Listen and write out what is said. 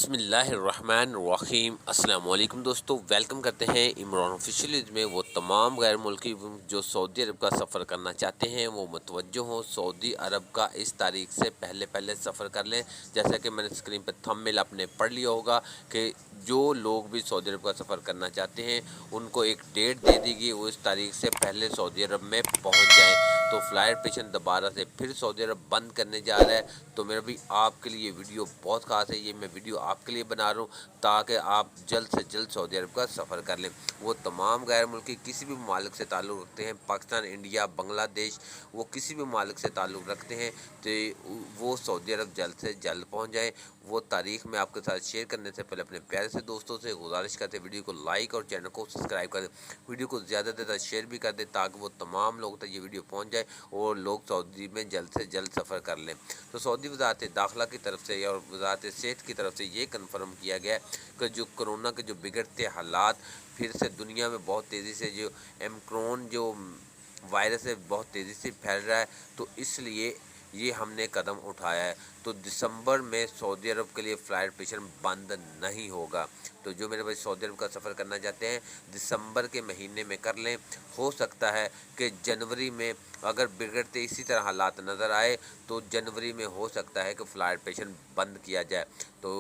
बिस्मिल्लाहिर्रहमानिर्रहीम। अस्सलाम वालेकुम दोस्तों, वेलकम करते हैं इमरान ऑफिशियल में। वो तमाम गैर मुल्की जो सऊदी अरब का सफ़र करना चाहते हैं वो मुतवज्जो हों। सऊदी अरब का इस तारीख से पहले पहले सफ़र कर लें। जैसा कि मैंने स्क्रीन पर थंबनेल आपने पढ़ लिया होगा कि जो लोग भी सऊदी अरब का सफ़र करना चाहते हैं उनको एक डेट दे दी गई, वो इस तारीख से पहले सऊदी अरब में पहुँच जाएँ। तो फ्लाइट पेशन दोबारा से फिर सऊदी अरब बंद करने जा रहा है। तो मेरा भी आपके लिए वीडियो बहुत ख़ास है, ये मैं वीडियो आपके लिए बना रहा हूँ ताकि आप जल्द से जल्द सऊदी अरब का सफ़र कर लें। वो तमाम गैर मुल्की किसी भी मालिक से ताल्लुक़ रखते हैं, पाकिस्तान, इंडिया, बांग्लादेश, वो किसी भी मालिक से ताल्लुक़ रखते हैं तो वो सऊदी अरब जल्द से जल्द पहुँच जाएँ। वो तारीख़ में आपके साथ शेयर करने से पहले अपने प्यारे से दोस्तों से गुजारिश करते वीडियो को लाइक और चैनल को सब्सक्राइब कर दें। वीडियो को ज़्यादा से ज़्यादा शेयर भी कर दें ताकि वो तमाम लोगों तक ये वीडियो पहुँच जाए और लोग सऊदी में जल्द से जल्द सफ़र कर लें। तो सऊदी वज़ारत दाखिला की तरफ से और वज़ारत सेहत की तरफ से ये कन्फर्म किया गया है कि जो कोरोना के जो बिगड़ते हालात फिर से दुनिया में बहुत तेज़ी से जो ओमिक्रॉन जो वायरस है बहुत तेज़ी से फैल रहा है, तो इसलिए ये हमने कदम उठाया है। तो दिसंबर में सऊदी अरब के लिए फ़्लाइट पेशन बंद नहीं होगा। तो जो मेरे भाई सऊदी अरब का सफ़र करना चाहते हैं दिसंबर के महीने में कर लें। हो सकता है कि जनवरी में अगर बिगड़ते इसी तरह हालात नज़र आए तो जनवरी में हो सकता है कि फ़्लाइट पेशन बंद किया जाए। तो